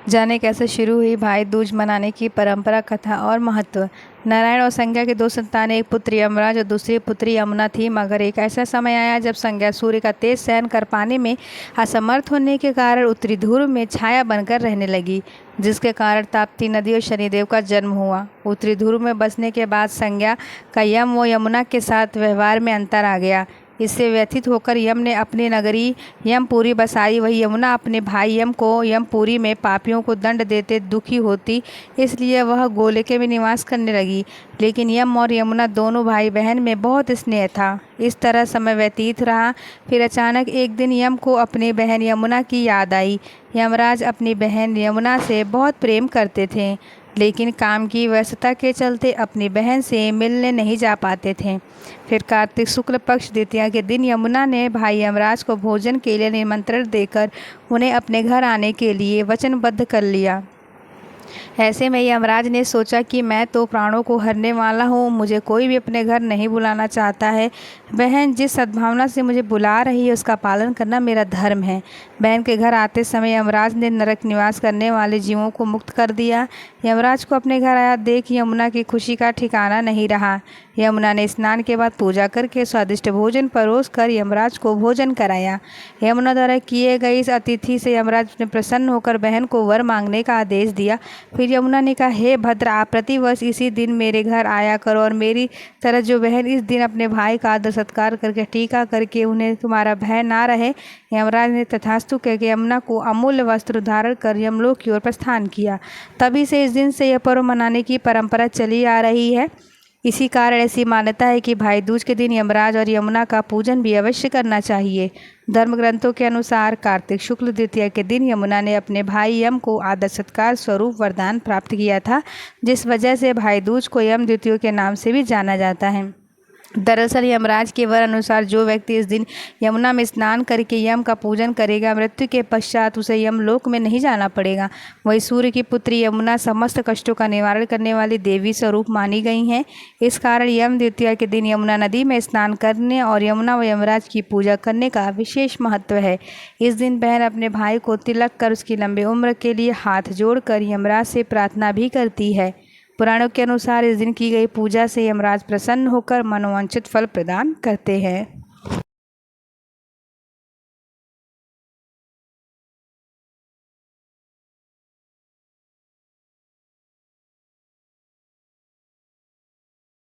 जाने कैसे शुरू हुई भाई दूज मनाने की परंपरा, कथा और महत्व। नारायण और संज्ञा की दो संतानें, एक पुत्री यमराज और दूसरी पुत्री यमुना थी। मगर एक ऐसा समय आया जब संज्ञा सूर्य का तेज सहन कर पाने में असमर्थ होने के कारण उत्तरी ध्रुव में छाया बनकर रहने लगी, जिसके कारण ताप्ती नदी और शनिदेव का जन्म हुआ। उत्तरी ध्रुव में बसने के बाद संज्ञा का यम व यमुना के साथ व्यवहार में अंतर आ गया। इससे व्यथित होकर यम ने अपनी नगरी यमपुरी बसाई। वही यमुना अपने भाई यम को यमपुरी में पापियों को दंड देते दुखी होती, इसलिए वह गोलोक में निवास करने लगी। लेकिन यम और यमुना दोनों भाई बहन में बहुत स्नेह था। इस तरह समय व्यतीत रहा। फिर अचानक एक दिन यम को अपनी बहन यमुना की याद आई। यमराज अपनी बहन यमुना से बहुत प्रेम करते थे, लेकिन काम की व्यस्तता के चलते अपनी बहन से मिलने नहीं जा पाते थे। फिर कार्तिक शुक्ल पक्ष द्वितीया के दिन यमुना ने भाई यमराज को भोजन के लिए निमंत्रण देकर उन्हें अपने घर आने के लिए वचनबद्ध कर लिया। ऐसे में यमराज ने सोचा कि मैं तो प्राणों को हरने वाला हूँ, मुझे कोई भी अपने घर नहीं बुलाना चाहता है। बहन जिस सद्भावना से मुझे बुला रही है उसका पालन करना मेरा धर्म है। बहन के घर आते समय यमराज ने नरक निवास करने वाले जीवों को मुक्त कर दिया। यमराज को अपने घर आया देख यमुना की खुशी का ठिकाना नहीं रहा। यमुना ने स्नान के बाद पूजा करके स्वादिष्ट भोजन परोस कर यमराज को भोजन कराया। यमुना द्वारा किए गए इस अतिथि से यमराज ने प्रसन्न होकर बहन को वर मांगने का आदेश दिया। फिर यमुना ने कहा, हे भद्र, आप प्रतिवर्ष इसी दिन मेरे घर आया करो और मेरी तरह जो बहन इस दिन अपने भाई का आदर सत्कार करके टीका करके उन्हें तुम्हारा भय ना रहे। यमराज ने तथास्तु कहकर यमुना को अमूल्य वस्त्र धारण कर यमलोक की ओर प्रस्थान किया। तभी से इस दिन से यह पर्व मनाने की परंपरा चली आ रही है। इसी कारण ऐसी मान्यता है कि भाई दूज के दिन यमराज और यमुना का पूजन भी अवश्य करना चाहिए। धर्म ग्रंथों के अनुसार कार्तिक शुक्ल द्वितीया के दिन यमुना ने अपने भाई यम को आदर सत्कार स्वरूप वरदान प्राप्त किया था, जिस वजह से भाई दूज को यम द्वितीया के नाम से भी जाना जाता है। दरअसल यमराज के वर अनुसार जो व्यक्ति इस दिन यमुना में स्नान करके यम का पूजन करेगा, मृत्यु के पश्चात उसे यमलोक में नहीं जाना पड़ेगा। वही सूर्य की पुत्री यमुना समस्त कष्टों का निवारण करने वाली देवी स्वरूप मानी गई हैं। इस कारण यम द्वितीया के दिन यमुना नदी में स्नान करने और यमुना व यमराज की पूजा करने का विशेष महत्व है। इस दिन बहन अपने भाई को तिलक कर उसकी लंबी उम्र के लिए हाथ जोड़कर यमराज से प्रार्थना भी करती है। पुराणों के अनुसार इस दिन की गई पूजा से यमराज प्रसन्न होकर मनोवांछित फल प्रदान करते हैं।